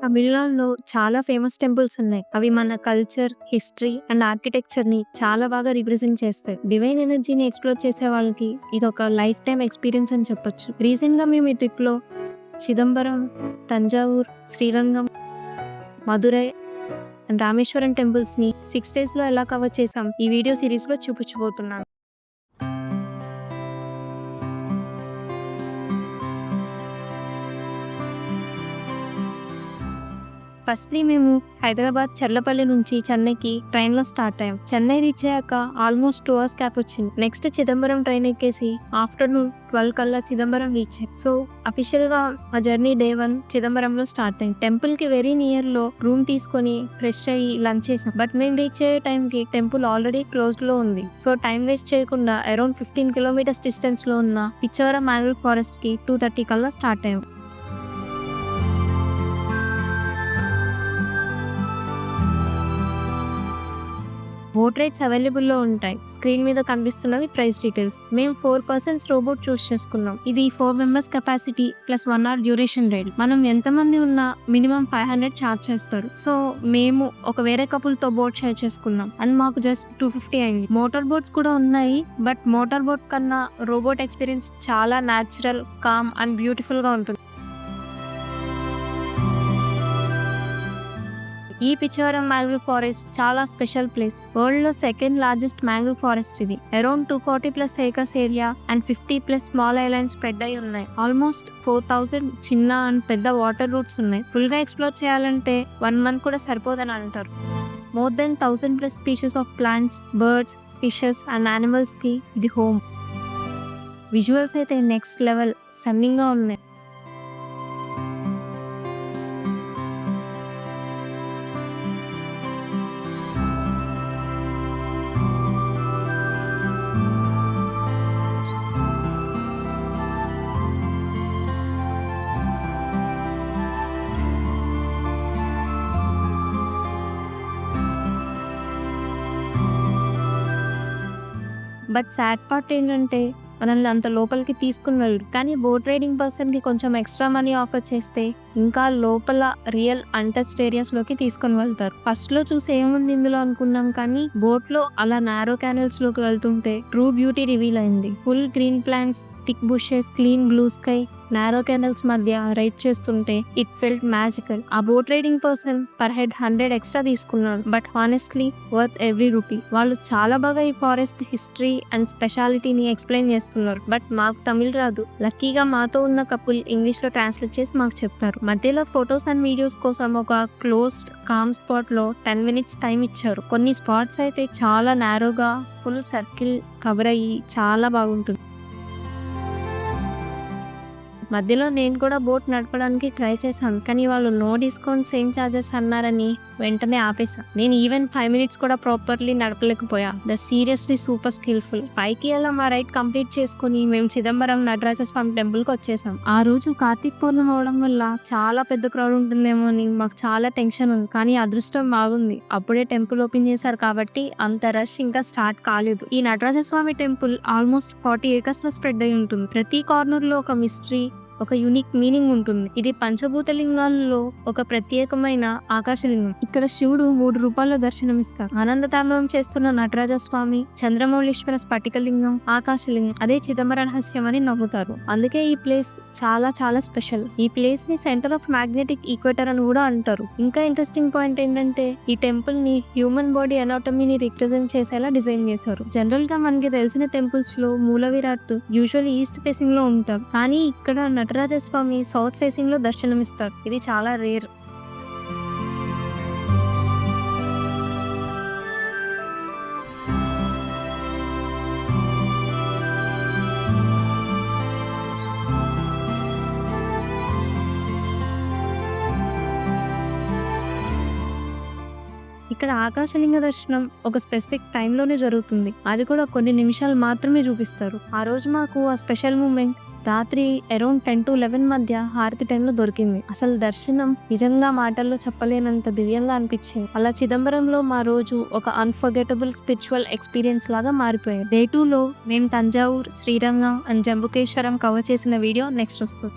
తమిళనాడులో చాలా famous temples ఉన్నాయి. అవి మన కల్చర్, హిస్టరీ అండ్ ఆర్కిటెక్చర్‌ని చాలా బాగా రిప్రజెంట్ చేస్తాయి. డివైన్ ఎనర్జీని ఎక్స్‌ప్లోర్ చేసే వాళ్ళకి ఇదొక లైఫ్ టైమ్ ఎక్స్‌పీరియన్స్ అని చెప్పొచ్చు. రీసెంట్‌గా మేము ఈ ట్రిప్‌లో చిదంబరం, తంజావూర్, శ్రీరంగం, మదురై అండ్ రామేశ్వరం టెంపుల్స్‌ని 6 డేస్‌లో ఎలా కవర్ చేసాం ఈ వీడియో సిరీస్‌లో చూపించబోతున్నాను. ఫస్ట్‌లీ మేము హైదరాబాద్ చర్లపల్లి నుంచి చెన్నైకి ట్రైన్‌లో స్టార్ట్ అయ్యాం. చెన్నై రీచ్ అయ్యాక ఆల్మోస్ట్ 2 అవర్స్ గ్యాప్ వచ్చింది. నెక్స్ట్ చిదంబరం ట్రైన్ ఎక్కేసి ఆఫ్టర్‌నూన్ 12 కల్లా చిదంబరం రీచ్ అయ్యాం. సో అఫీషియల్‌గా మా జర్నీ డే 1 చిదంబరంలో స్టార్ట్ అయింది. టెంపుల్‌కి వెరీ నియర్‌లో రూమ్ తీసుకొని ఫ్రెష్ అయ్యి లంచ్ చేసాం. బట్ మేము రీచ్ అయ్యే టైంకి టెంపుల్ ఆల్రెడీ క్లోజ్డ్‌లో ఉంది. సో టైం వేస్ట్ చేయకుండా అరౌండ్ 15 కిలోమీటర్స్ డిస్టెన్స్‌లో ఉన్న పిచ్చవరం మ్యాంగ్రోవ్ ఫారెస్ట్‌కి 2:30 కల్లా స్టార్ట్ అయ్యాం. బోట్ రైడ్స్ అవైలబుల్లో ఉంటాయి. స్క్రీన్ మీద కనిపిస్తున్నవి ప్రైస్ డీటెయిల్స్. మేము 4 పర్సన్స్ రోబోట్ చూస్ చేసుకున్నాం. ఇది 4 members capacity plus 1 hour duration ride. మనం ఎంతమంది ఉన్నా మినిమం 500 ఛార్జ్ చేస్తారు. సో మేము ఒక వేరే కపుల్ తో బోట్ షేర్ చేసుకున్నాం అండ్ మాకు జస్ట్ 250 అయింది. మోటార్ బోట్స్ కూడా ఉన్నాయి. బట్ మోటార్ బోట్ కన్నా రోబోట్ ఎక్స్పీరియన్స్ చాలా న్యాచురల్, కామ్ అండ్ బ్యూటిఫుల్ గా ఉంటుంది. ఈ పిచ్చవరం మ్యాంగ్రోవ్ ఫారెస్ట్ చాలా స్పెషల్ ప్లేస్. వరల్డ్ లో సెకండ్ లార్జెస్ట్ మ్యాంగ్రోవ్ ఫారెస్ట్ ఇది. Around 240+ acres area and 50+ small islands spread అయి ఉన్నాయి. ఆల్మోస్ట్ 4000 చిన్న అండ్ పెద్ద వాటర్ రూట్స్ ఉన్నాయి. ఫుల్ గా ఎక్స్ప్లోర్ చేయాలంటే 1 మంత్ కూడా సరిపోదని అంటారు. More than 1000+ species of plants, birds, fishes and animals కి ఇది హోమ్. విజువల్స్ అయితే నెక్స్ట్ లెవెల్ స్టన్నింగ్ గా ఉన్నాయి. బట్ సాడ్ పార్ట్ ఏంటంటే మనల్ని అంత లోపలికి తీసుకుని వెళ్ళడు. కానీ బోట్ రైడింగ్ పర్సన్కి కొంచెం ఎక్స్ట్రా మనీ ఆఫర్ చేస్తే ఇంకా లోపల రియల్ అన్టచ్డ్ ఏరియాస్లోకి తీసుకొని వెళ్తారు. ఫస్ట్లో చూసి ఏముంది ఇందులో అనుకున్నాం, కానీ బోట్లో అలా నారో క్యానల్స్లోకి వెళ్తుంటే ట్రూ బ్యూటీ రివీల్ అయింది. Full green plants, thick bushes, clean blue sky, narrow canals మధ్య రైడ్ చేస్తుంటే ఇట్ ఫెల్ట్ మ్యాజికల్. ఆ boat riding person per head 100 extra తీసుకున్నాడు. But honestly worth every rupee. వాళ్ళు చాలా బాగా ఈ ఫారెస్ట్ హిస్టరీ అండ్ స్పెషాలిటీని ఎక్స్ప్లెయిన్ చేస్తున్నారు. బట్ మాకు తమిళ్ రాదు. లక్కీగా మాతో ఉన్న కపుల్ ఇంగ్లీష్ లో ట్రాన్స్లేట్ చేసి మాకు చెప్పారు. మధ్యలో ఫొటోస్ అండ్ వీడియోస్ కోసం ఒక క్లోజ్డ్ కామ్ స్పాట్ లో 10 minutes టైం ఇచ్చారు. కొన్ని స్పాట్స్ అయితే చాలా నారోగా ఫుల్ సర్కిల్ కవర్ అయ్యి చాలా బాగుంటుంది. మధ్యలో నేను కూడా బోట్ నడపడానికి ట్రై చేశాను, కానీ వాళ్ళు నో డిస్కౌంట్, సేమ్ ఛార్జెస్ అన్నారని వెంటనే ఆపేశాను. నేను ఈవెన్ 5 minutes కూడా ప్రాపర్లీ నడపలేకపోయా. The seriously super skilful. పైకి అలా మా రైడ్ కంప్లీట్ చేసుకుని మేము చిదంబరం నటరాజ స్వామి టెంపుల్కి వచ్చేసాం. ఆ రోజు కార్తీక పౌర్ణమి అవడం వల్ల చాలా పెద్ద క్రౌడ్ ఉంటుందేమో అని మాకు చాలా టెన్షన్ ఉంది. కానీ అదృష్టం బాగుంది, అప్పుడే టెంపుల్ ఓపెన్ చేశారు కాబట్టి అంత రష్ ఇంకా స్టార్ట్ కాలేదు. ఈ నటరాజ స్వామి టెంపుల్ ఆల్మోస్ట్ 40 acres లో స్ప్రెడ్ అయి ఉంటుంది. ప్రతి కార్నర్ లో ఒక మిస్టరీ, ఒక యూనిక్ మీనింగ్ ఉంటుంది. ఇది పంచభూత లింగాల్లో ఒక ప్రత్యేకమైన ఆకాశలింగం. ఇక్కడ శివుడు 3 రూపాల్లో దర్శనమిస్తారు. ఆనంద తాండవం చేస్తున్న నటరాజ స్వామి, చంద్రమౌళీశ్వర స్ఫటికలింగం, ఆకాశలింగం అదే చిదంబర రహస్యం అని నమ్ముతారు. అందుకే ఈ ప్లేస్ చాలా చాలా స్పెషల్. ఈ ప్లేస్ ని సెంటర్ ఆఫ్ మ్యాగ్నెటిక్ ఈక్వేటర్ అని కూడా అంటారు. ఇంకా ఇంట్రెస్టింగ్ పాయింట్ ఏంటంటే ఈ టెంపుల్ ని హ్యూమన్ బాడీ ఎనాటమీని రిప్రజెంట్ చేసేలా డిజైన్ చేశారు. జనరల్ గా మనకి తెలిసిన టెంపుల్స్ లో మూల విరాట్ యూజువల్లీ ఈస్ట్ ఫేసింగ్ లో ఉంటారు, కానీ ఇక్కడ నటరాజ స్వామి సౌత్ ఫేసింగ్ లో దర్శనమిస్తారు. ఇది చాలా రేర్. ఇక్కడ ఆకాశలింగ దర్శనం ఒక స్పెసిఫిక్ టైంలోనే జరుగుతుంది. అది కూడా కొన్ని నిమిషాలు మాత్రమే చూపిస్తారు. ఆ రోజు మాకు ఆ స్పెషల్ మూమెంట్ రాత్రి అరౌండ్ 10 to 11 మధ్య హారతి టైంలో దొరికింది. అసలు దర్శనం నిజంగా మాటల్లో చెప్పలేనంత దివ్యంగా అనిపించింది. అలా చిదంబరంలో మా రోజు ఒక అన్ఫర్గెటబుల్ స్పిరిచువల్ ఎక్స్పీరియన్స్ లాగా మారిపోయింది. డే 2లో మేము తంజావూర్, శ్రీరంగం అండ్ జంబుకేశ్వరం కవర్ చేసిన వీడియో నెక్స్ట్ వస్తుంది.